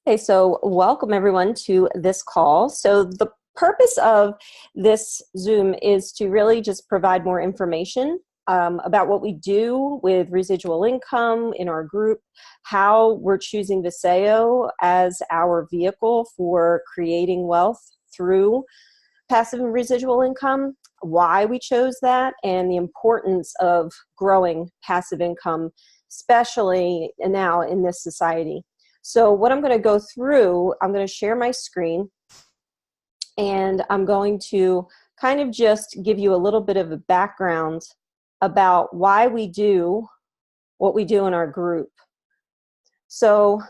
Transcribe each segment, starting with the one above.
Okay, so welcome everyone to this call. So the purpose of this Zoom is to really just provide more information about what we do with residual income in our group, how we're choosing Vasayo as our vehicle for creating wealth through passive and residual income, why we chose that, and the importance of growing passive income, especially now in this society. So what I'm going to go through, I'm going to share my screen, and I'm going to kind of just give you a little bit of a background about why we do what we do in our group. So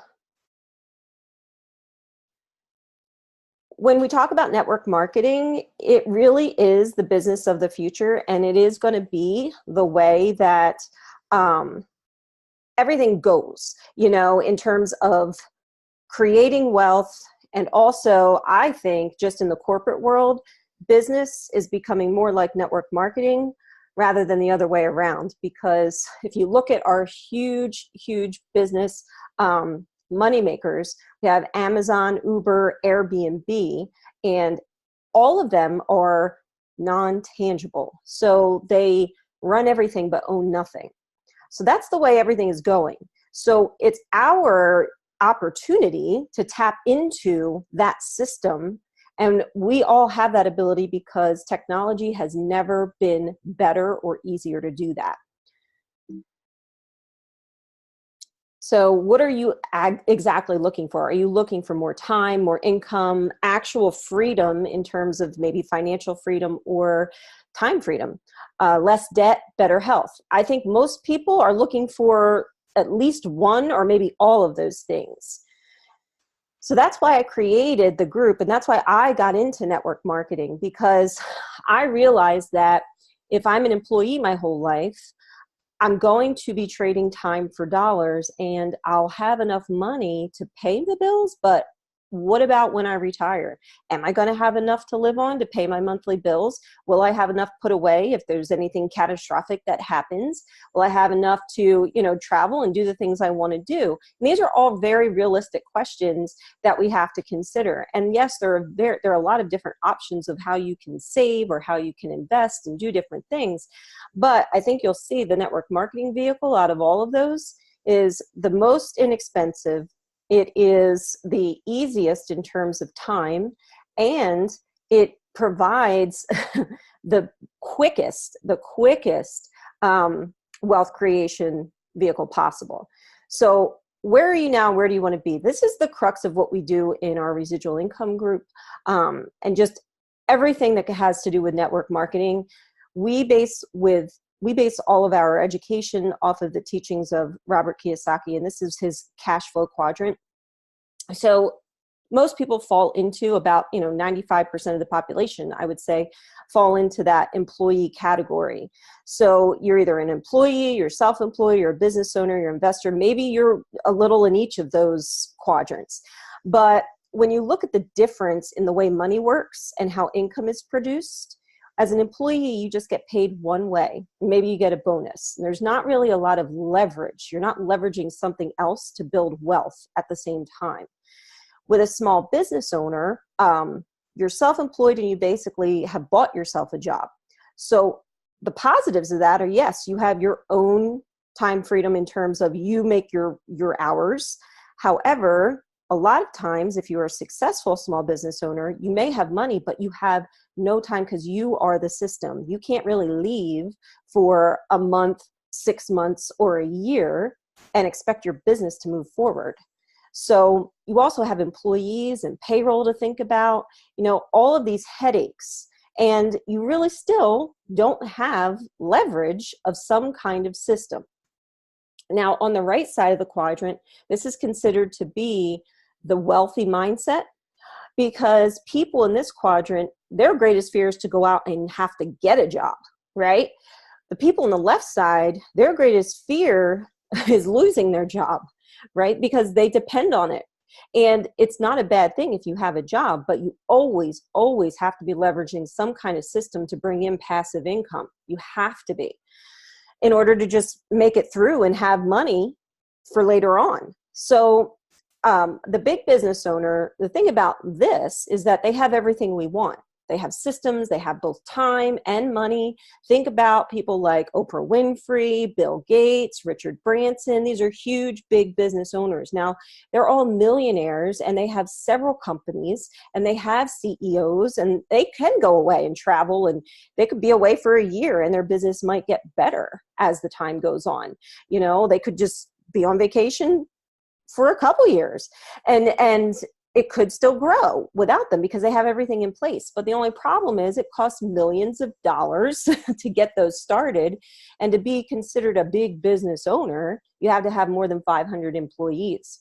when we talk about network marketing, it really is the business of the future, and it is going to be the way that everything goes, in terms of creating wealth. And also, I think just in the corporate world, business is becoming more like network marketing rather than the other way around. Because if you look at our huge business money makers, we have Amazon, Uber, Airbnb, and all of them are non-tangible. So they run everything but own nothing. So that's the way everything is going. So it's our opportunity to tap into that system. And we all have that ability because technology has never been better or easier to do that. So what are you exactly looking for? Are you looking for more time, more income, actual freedom in terms of maybe financial freedom or time freedom, less debt, better health? I think most people are looking for at least one or maybe all of those things. So that's why I created the group, and that's why I got into network marketing, because I realized that if I'm an employee my whole life, I'm going to be trading time for dollars, and I'll have enough money to pay the bills, but what about when I retire? Am I going to have enough to live on to pay my monthly bills? Will I have enough put away if there's anything catastrophic that happens? Will I have enough to, travel and do the things I want to do? And these are all very realistic questions that we have to consider. And yes, there are a lot of different options of how you can save or how you can invest and do different things. But I think you'll see the network marketing vehicle out of all of those is the most inexpensive. It is the easiest in terms of time, and it provides the quickest wealth creation vehicle possible. So where are you now? Where do you want to be? This is the crux of what we do in our residual income group, and just everything that has to do with network marketing. We base all of our education off of the teachings of Robert Kiyosaki, and this is his cash flow quadrant. So most people fall into about 95% of the population, I would say, fall into that employee category. So you're either an employee, you're self-employed, you're a business owner, you're an investor. Maybe you're a little in each of those quadrants. But when you look at the difference in the way money works and how income is produced, as an employee, you just get paid one way. Maybe you get a bonus. There's not really a lot of leverage. You're not leveraging something else to build wealth at the same time. With a small business owner, you're self-employed and you basically have bought yourself a job. So the positives of that are, yes, you have your own time freedom in terms of you make your hours. However, a lot of times, if you're a successful small business owner, you may have money, but you have no time because you are the system. You can't really leave for a month, 6 months, or a year and expect your business to move forward. So you also have employees and payroll to think about, all of these headaches, and you really still don't have leverage of some kind of system. Now, on the right side of the quadrant, this is considered to be the wealthy mindset, because people in this quadrant, their greatest fear is to go out and have to get a job, right? The people on the left side, their greatest fear is losing their job, right? Because they depend on it. And it's not a bad thing if you have a job, but you always have to be leveraging some kind of system to bring in passive income. You have to be, in order to just make it through and have money for later on. So the big business owner, the thing about this is that they have everything we want. They have systems, they have both time and money. Think about people like Oprah Winfrey, Bill Gates, Richard Branson. These are huge, big business owners. Now, they're all millionaires and they have several companies and they have CEOs, and they can go away and travel, and they could be away for a year and their business might get better as the time goes on. You know, they could just be on vacation for a couple years, and it could still grow without them because they have everything in place. But the only problem is it costs millions of dollars to get those started. And to be considered a big business owner, you have to have more than 500 employees.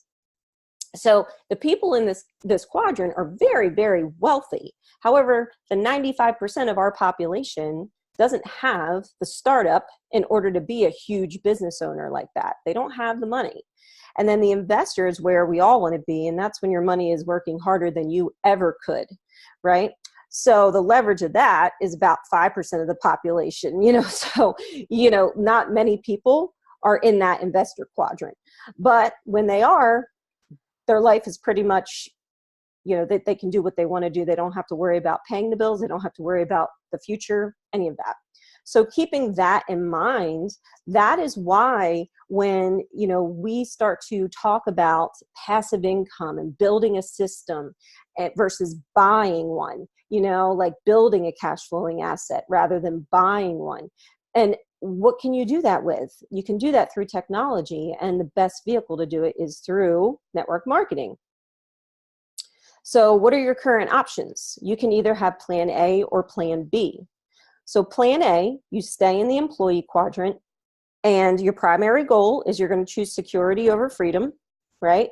So the people in this quadrant are very, very wealthy. However, the 95% of our population doesn't have the startup in order to be a huge business owner like that. They don't have the money. And then the investor is where we all want to be. And that's when your money is working harder than you ever could, right? So the leverage of that is about 5% of the population, so, not many people are in that investor quadrant. But when they are, their life is pretty much, they can do what they want to do. They don't have to worry about paying the bills. They don't have to worry about the future, any of that. So keeping that in mind, that is why when, we start to talk about passive income and building a system versus buying one, like building a cash flowing asset rather than buying one. And what can you do that with? You can do that through technology, and the best vehicle to do it is through network marketing. So what are your current options? You can either have plan A or plan B. So plan A, you stay in the employee quadrant, and your primary goal is you're going to choose security over freedom, right?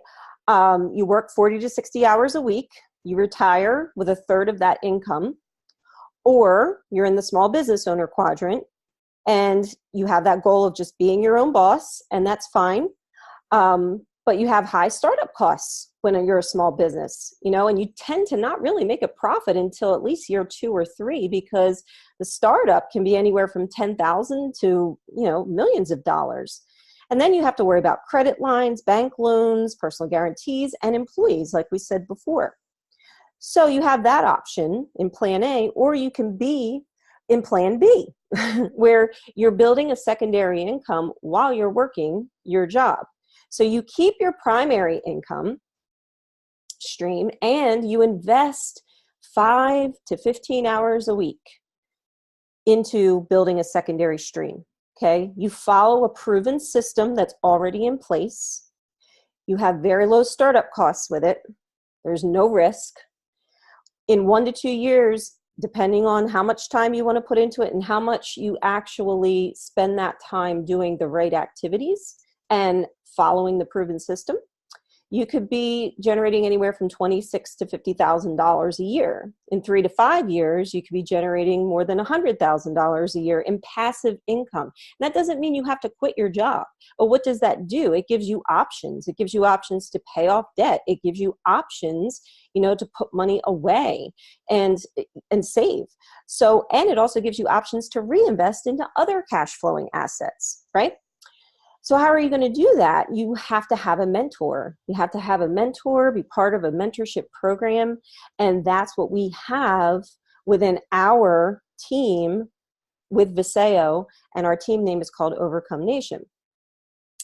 You work 40 to 60 hours a week. You retire with a third of that income. Or you're in the small business owner quadrant, and you have that goal of just being your own boss, and that's fine. But you have high startup costs when you're a small business, and you tend to not really make a profit until at least year 2 or 3, because the startup can be anywhere from $10,000 to, millions of dollars. And then you have to worry about credit lines, bank loans, personal guarantees, and employees, like we said before. So you have that option in plan A, or you can be in plan B, where you're building a secondary income while you're working your job. So you keep your primary income stream and you invest 5 to 15 hours a week into building a secondary stream. Okay. You follow a proven system that's already in place. You have very low startup costs with it. There's no risk. In 1 to 2 years, depending on how much time you want to put into it and how much you actually spend that time doing the right activities and following the proven system, you could be generating anywhere from $26,000 to $50,000 a year. In 3 to 5 years, you could be generating more than $100,000 a year in passive income. And that doesn't mean you have to quit your job. But what does that do? It gives you options. It gives you options to pay off debt. It gives you options, to put money away and save. So, and it also gives you options to reinvest into other cash flowing assets, right? So how are you going to do that? You have to have a mentor. You have to have a mentor, be part of a mentorship program. And that's what we have within our team with Vasayo. And our team name is called Overcome Nation.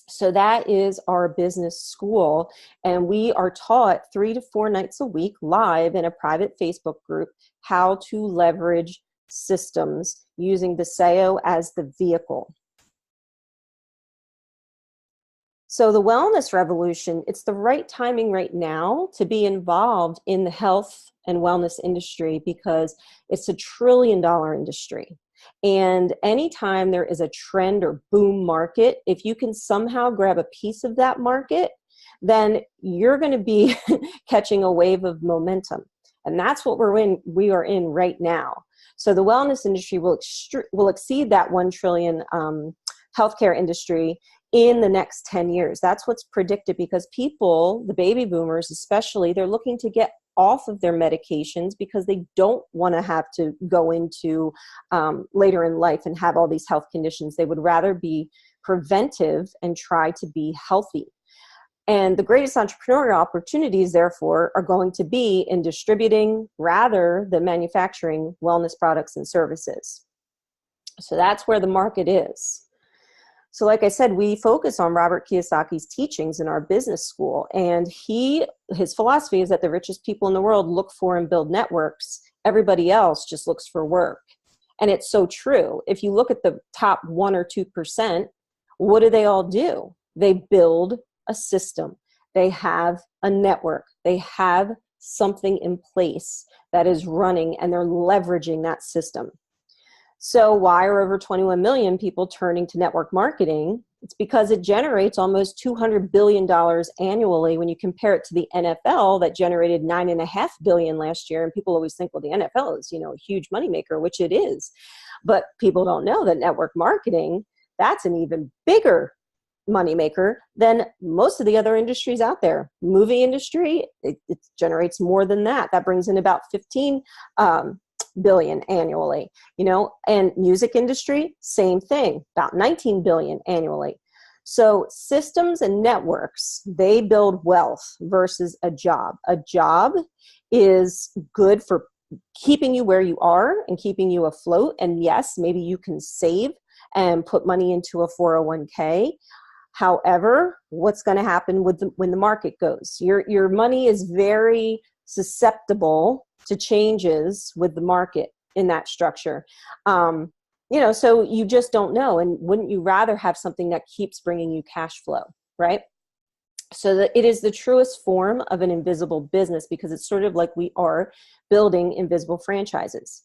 So that is our business school. And we are taught 3 to 4 nights a week live in a private Facebook group how to leverage systems using Vasayo as the vehicle. So the wellness revolution, it's the right timing right now to be involved in the health and wellness industry because it's a $1 trillion industry. And anytime there is a trend or boom market, if you can somehow grab a piece of that market, then you're going to be catching a wave of momentum. And that's what we are in right now. So the wellness industry will exceed that 1 trillion healthcare industry in the next 10 years. That's what's predicted because people, the baby boomers especially, they're looking to get off of their medications because they don't want to have to go into later in life and have all these health conditions. They would rather be preventive and try to be healthy. And the greatest entrepreneurial opportunities, therefore, are going to be in distributing rather than manufacturing wellness products and services. So that's where the market is. So like I said, we focus on Robert Kiyosaki's teachings in our business school. And his philosophy is that the richest people in the world look for and build networks. Everybody else just looks for work. And it's so true. If you look at the top 1 or 2%, what do they all do? They build a system. They have a network. They have something in place that is running, and they're leveraging that system. So why are over 21 million people turning to network marketing? It's because it generates almost $200 billion annually when you compare it to the NFL that generated $9.5 billion last year. And people always think, well, the NFL is, a huge moneymaker, which it is. But people don't know that network marketing, that's an even bigger moneymaker than most of the other industries out there. Movie industry, it generates more than that. That brings in about 15 billion annually, and music industry, same thing, about 19 billion annually. So systems and networks, they build wealth versus a job. A job is good for keeping you where you are and keeping you afloat. And yes, maybe you can save and put money into a 401k. However, what's going to happen when the market goes? Your money is very susceptible to changes with the market in that structure. So you just don't know. And wouldn't you rather have something that keeps bringing you cash flow, right? So that it is the truest form of an invisible business, because it's sort of like we are building invisible franchises.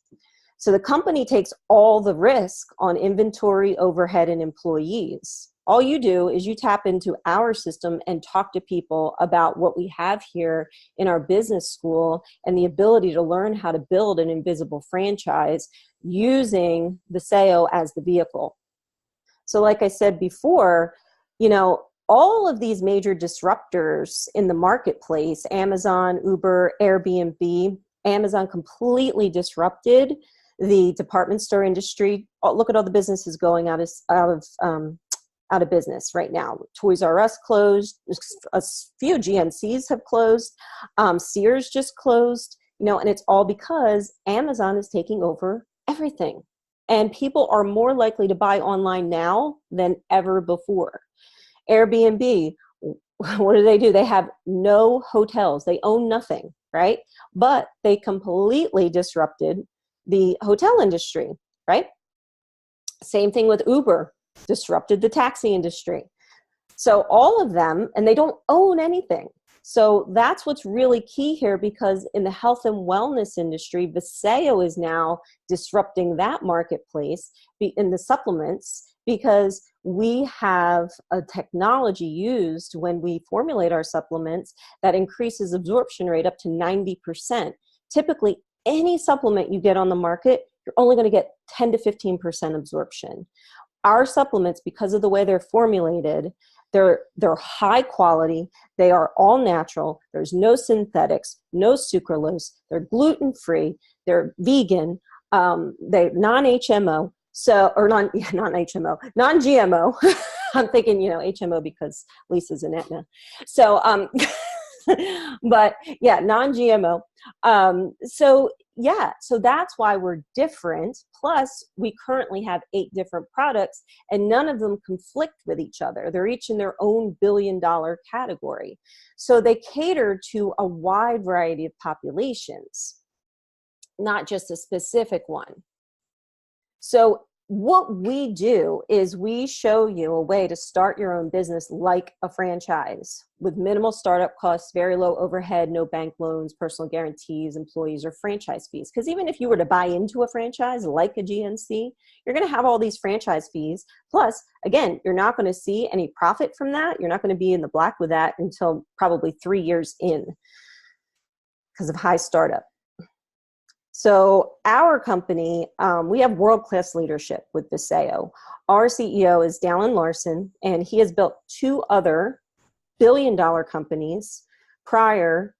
So the company takes all the risk on inventory, overhead, and employees. All you do is you tap into our system and talk to people about what we have here in our business school and the ability to learn how to build an invisible franchise using Vasayo as the vehicle. So like I said before, all of these major disruptors in the marketplace, Amazon, Uber, Airbnb, Amazon completely disrupted the department store industry. Look at all the businesses going out of business right now. Toys R Us closed. A few GNCs have closed. Sears just closed. And it's all because Amazon is taking over everything. And people are more likely to buy online now than ever before. Airbnb, what do? They have no hotels. They own nothing, right? But they completely disrupted the hotel industry, right? Same thing with Uber, disrupted the taxi industry. So all of them, and they don't own anything. So that's what's really key here, because in the health and wellness industry, Vasayo is now disrupting that marketplace in the supplements, because we have a technology used when we formulate our supplements that increases absorption rate up to 90%. Typically, any supplement you get on the market, you're only going to get 10 to 15% absorption. Our supplements, because of the way they're formulated, they're high quality. They are all natural. There's no synthetics, no sucralose. They're gluten-free. They're vegan. They're non-HMO. Non-GMO. I'm thinking, HMO because Lisa's an Aetna. So, but yeah, non-GMO. So that's why we're different. Plus, we currently have 8 different products, and none of them conflict with each other. They're each in their own billion-dollar category. So they cater to a wide variety of populations, not just a specific one. So what we do is we show you a way to start your own business like a franchise with minimal startup costs, very low overhead, no bank loans, personal guarantees, employees, or franchise fees. Because even if you were to buy into a franchise like a GNC, you're going to have all these franchise fees. Plus, again, you're not going to see any profit from that. You're not going to be in the black with that until probably 3 years in because of high startup. So our company, we have world-class leadership with Vasayo. Our CEO is Dallin Larson, and he has built 2 other billion-dollar companies prior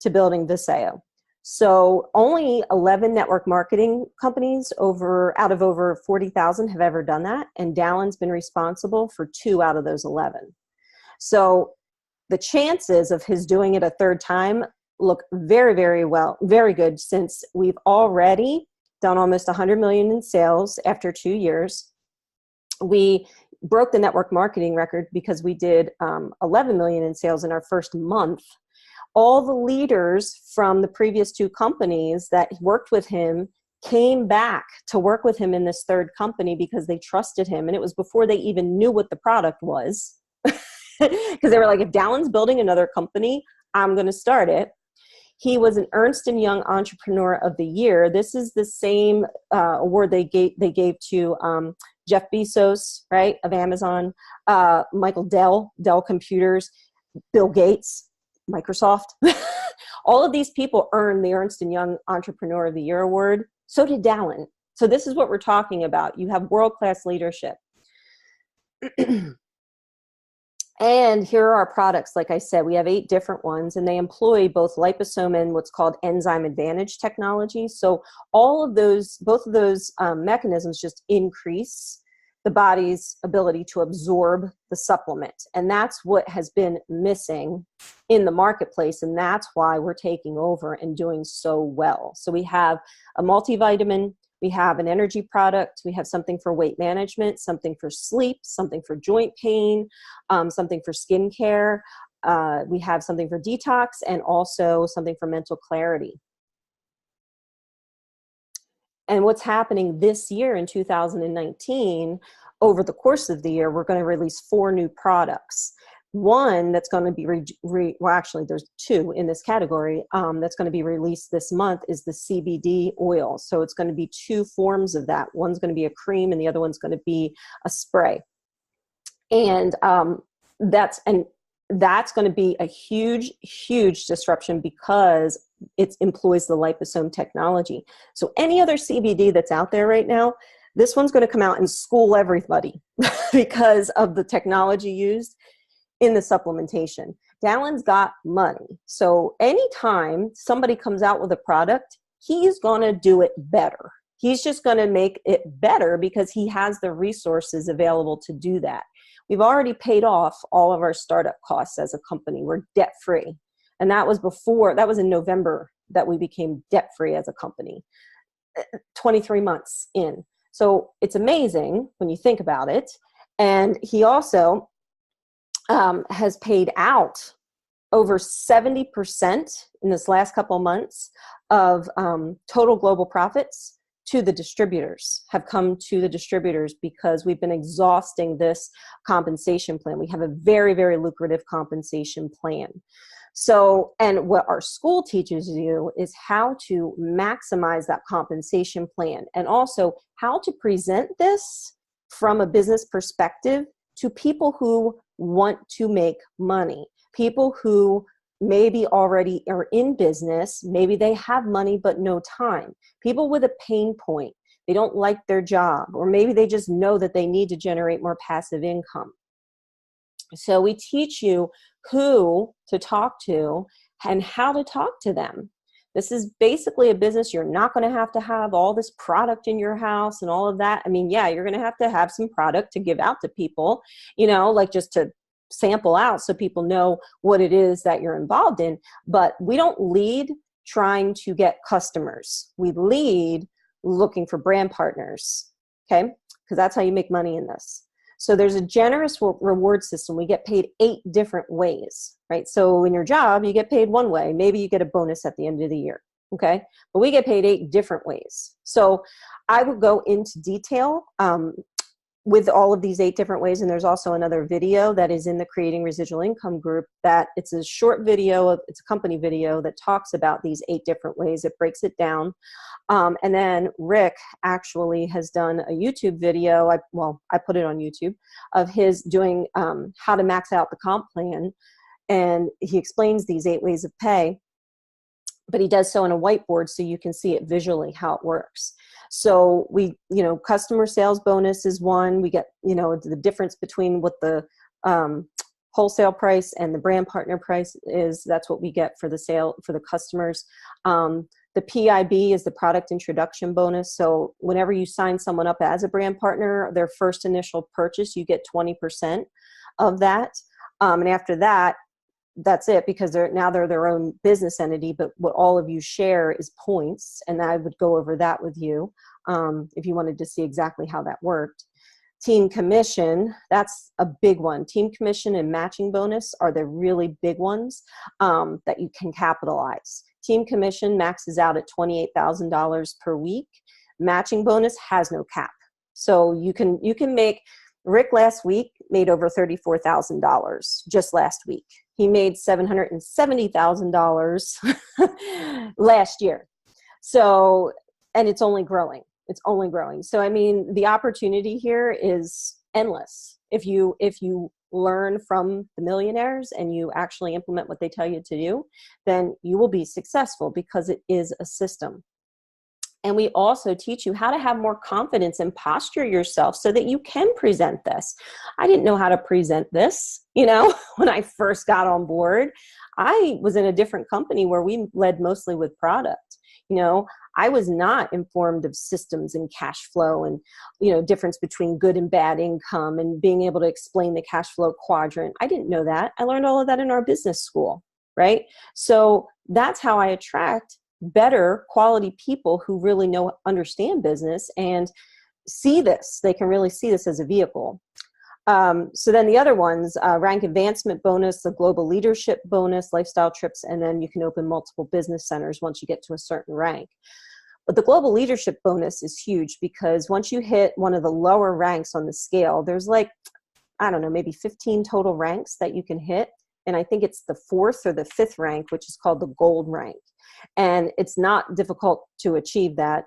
to building Vasayo. So only 11 network marketing companies out of over 40,000 have ever done that, and Dallin's been responsible for 2 out of those 11. So the chances of his doing it a third time look very, very well, very good, since we've already done almost 100 million in sales after 2 years. We broke the network marketing record because we did 11 million in sales in our first month. All the leaders from the previous 2 companies that worked with him came back to work with him in this third company because they trusted him. And it was before they even knew what the product was. Because they were like, if Dallin's building another company, I'm going to start it. He was an Ernst & Young Entrepreneur of the Year. This is the same award they gave to Jeff Bezos, right, of Amazon, Michael Dell Computers, Bill Gates, Microsoft. All of these people earned the Ernst & Young Entrepreneur of the Year award. So did Dallin. So this is what we're talking about. You have world-class leadership. And here are our products. Like I said, we have 8 different ones, and they employ both liposome and what's called enzyme advantage technology. So all of those, both of those mechanisms just increase the body's ability to absorb the supplement. And that's what has been missing in the marketplace. And that's why we're taking over and doing so well. So we have a multivitamin, we have an energy product, we have something for weight management, something for sleep, something for joint pain, something for skincare. We have something for detox, and also something for mental clarity. And what's happening this year in 2019, over the course of the year, we're going to release 4 new products. One that's going to be, well, actually, there's 2 in this category that's going to be released this month is the CBD oil. So it's going to be 2 forms of that. One's going to be a cream, and the other one's going to be a spray. And that's going to be a huge, huge disruption because it employs the liposome technology. So any other CBD that's out there right now, this one's going to come out and school everybody because of the technology used in the supplementation. Dallin's got money. So anytime somebody comes out with a product, he's going to do it better. He's just going to make it better because he has the resources available to do that. We've already paid off all of our startup costs as a company. We're debt free. And that was in November that we became debt free as a company, 23 months in. So it's amazing when you think about it. And he also has paid out over 70% in this last couple of months of total global profits to the distributors, have come to the distributors because we've been exhausting this compensation plan. We have a very, very lucrative compensation plan. So, and what our school teaches you is how to maximize that compensation plan, and also how to present this from a business perspective to people who want to make money, people who maybe already are in business, maybe they have money but no time, people with a pain point, they don't like their job, or maybe they just know that they need to generate more passive income. So we teach you who to talk to and how to talk to them. This is basically a business. You're not going to have all this product in your house and all of that. I mean, yeah, you're going to have some product to give out to people, like just to sample out so people know what it is that you're involved in. But we don't lead trying to get customers. We lead looking for brand partners, okay? Because that's how you make money in this. So there's a generous reward system. We get paid 8 different ways, right? So in your job, you get paid one way. Maybe you get a bonus at the end of the year, okay? But we get paid 8 different ways. So I would go into detail with all of these 8 different ways. And there's also another video that is in the Creating Residual Income group that it's a short video, it's a company video that talks about these 8 different ways. It breaks it down. And then Rick actually has done a YouTube video, I put it on YouTube, of his doing how to max out the comp plan. And he explains these 8 ways of pay, but he does so on a whiteboard so you can see it visually how it works. So we, customer sales bonus is one. We get, the difference between what the wholesale price and the brand partner price is. That's what we get for the sale for the customers. The PIB is the product introduction bonus. So whenever you sign someone up as a brand partner, their first initial purchase, you get 20% of that. And after that, that's it, because they're their own business entity, but what all of you share is points. And I would go over that with you if you wanted to see exactly how that worked. Team commission, that's a big one. Team commission and matching bonus are the really big ones that you can capitalize. Team commission maxes out at $28,000 per week. Matching bonus has no cap. So you can make, Rick last week made over $34,000 just last week. He made $770,000 last year. So, and it's only growing. It's only growing. So, I mean, the opportunity here is endless. If you learn from the millionaires and you actually implement what they tell you to do, then you will be successful, because it is a system. And we also teach you how to have more confidence and posture yourself so that you can present this. I didn't know how to present this, when I first got on board. I was in a different company where we led mostly with product. I was not informed of systems and cash flow and, difference between good and bad income and being able to explain the cash flow quadrant. I didn't know that. I learned all of that in our business school, right? So that's how I attract better quality people who really understand business and see this. They can really see this as a vehicle. So then the other ones, rank advancement bonus, the global leadership bonus, lifestyle trips, and then you can open multiple business centers once you get to a certain rank. But the global leadership bonus is huge, because once you hit one of the lower ranks on the scale, there's maybe 15 total ranks that you can hit. And I think it's the 4th or the 5th rank, which is called the gold rank. And it's not difficult to achieve that.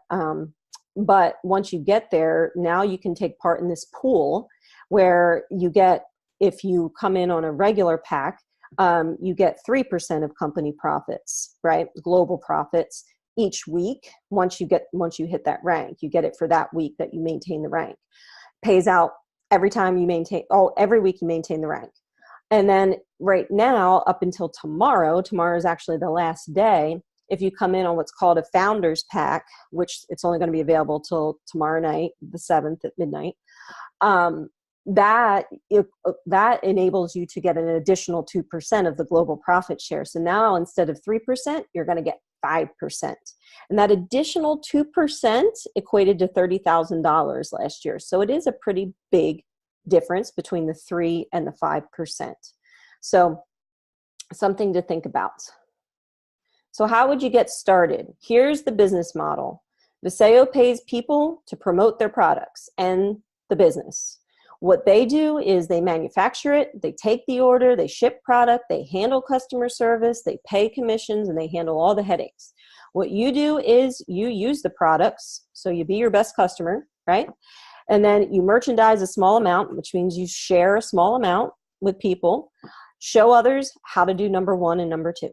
But once you get there, now you can take part in this pool where you get, if you come in on a regular pack, you get 3% of company profits, right? Global profits each week. Once you hit that rank, you get it for that week that you maintain the rank. Pays out every time you every week you maintain the rank. And then right now, up until tomorrow is actually the last day. If you come in on what's called a founder's pack, which it's only going to be available till tomorrow night, the 7th at midnight, that enables you to get an additional 2% of the global profit share. So now instead of 3%, you're going to get 5%. And that additional 2% equated to $30,000 last year. So it is a pretty big difference between the 3 and the 5%. So something to think about. So how would you get started? Here's the business model. Vasayo pays people to promote their products and the business. What they do is they manufacture it, they take the order, they ship product, they handle customer service, they pay commissions, and they handle all the headaches. What you do is you use the products, so you be your best customer, right? And then you merchandise a small amount, which means you share a small amount with people, show others how to do number 1 and number 2.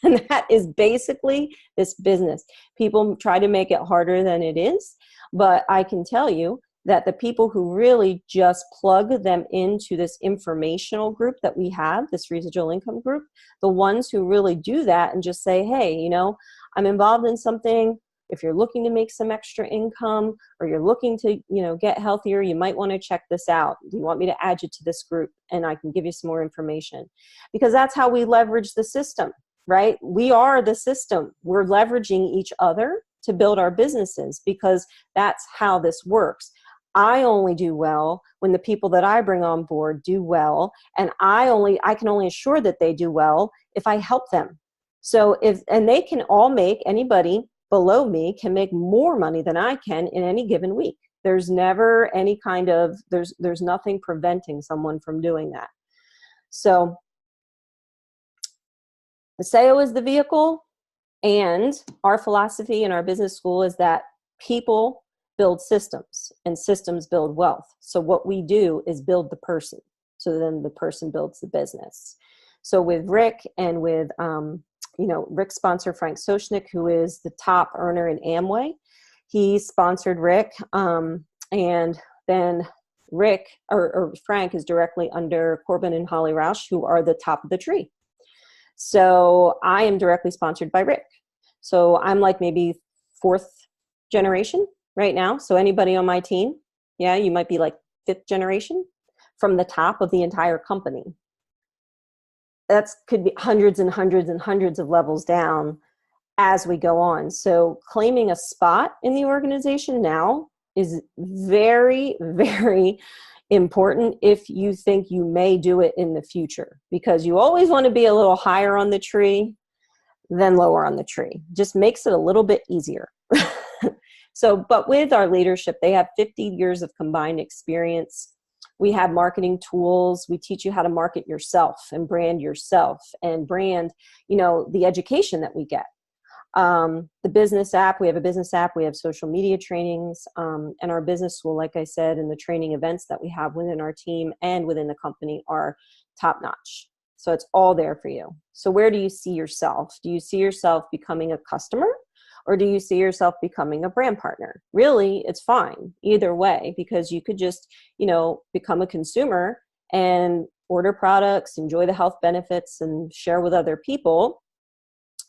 And that is basically this business. People try to make it harder than it is, but I can tell you that the people who really just plug them into this informational group that we have, this residual income group, the ones who really do that and just say, hey, I'm involved in something. If you're looking to make some extra income, or you're looking to, get healthier, you might want to check this out. Do you want me to add you to this group? And I can give you some more information. Because that's how we leverage the system, right? We are the system. We're leveraging each other to build our businesses, because that's how this works. I only do well when the people that I bring on board do well, and I can only assure that they do well if I help them. So and they can all anybody below me can make more money than I can in any given week. There's never any kind of, there's nothing preventing someone from doing that. So Vasayo is the vehicle, and our philosophy in our business school is that people build systems and systems build wealth. So what we do is build the person. So then the person builds the business. So with Rick and with, Rick's sponsor, Frank Sochnik, who is the top earner in Amway, he sponsored Rick. And then Rick or Frank is directly under Corbin and Holly Roush, who are the top of the tree. So I am directly sponsored by Rick. So I'm like maybe 4th generation right now. So anybody on my team, you might be like 5th generation from the top of the entire company. that's could be hundreds and hundreds and hundreds of levels down as we go on. So claiming a spot in the organization now is very, very important if you think you may do it in the future, because you always want to be a little higher on the tree than lower on the tree. Just makes it a little bit easier. So, but with our leadership, they have 50 years of combined experience. We have marketing tools. We teach you how to market yourself and brand yourself and brand, the education that we get. The business app, we have a business app, we have social media trainings, and our business school, like I said, and the training events that we have within our team and within the company are top notch. So it's all there for you. So where do you see yourself? Do you see yourself becoming a customer, or do you see yourself becoming a brand partner? Really, it's fine either way, because you could just, become a consumer and order products, enjoy the health benefits, and share with other people.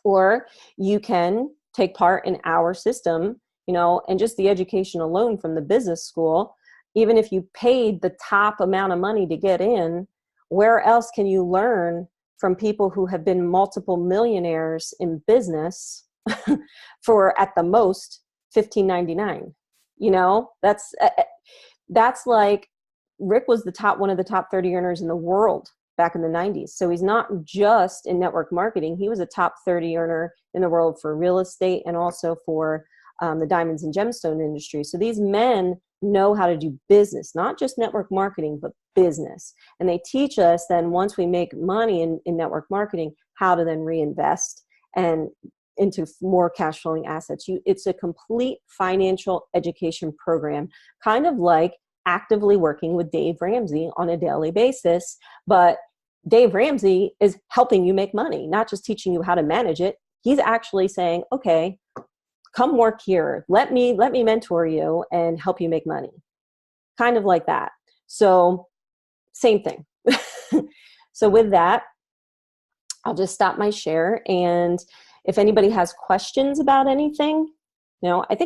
Or you can take part in our system, and just the education alone from the business school, even if you paid the top amount of money to get in, where else can you learn from people who have been multiple millionaires in business for, at the most, $15.99? That's like Rick was one of the top 30 earners in the world back in the 90s. So he's not just in network marketing. He was a top 30 earner in the world for real estate and also for the diamonds and gemstone industry. So these men know how to do business, not just network marketing, but business. And they teach us then, once we make money in network marketing, how to then reinvest and into more cash flowing assets. It's a complete financial education program, kind of like actively working with Dave Ramsey on a daily basis. But Dave Ramsey is helping you make money, not just teaching you how to manage it. He's actually saying, okay, come work here. Let me mentor you and help you make money. Kind of like that. So same thing. So with that, I'll just stop my share. And if anybody has questions about anything, I think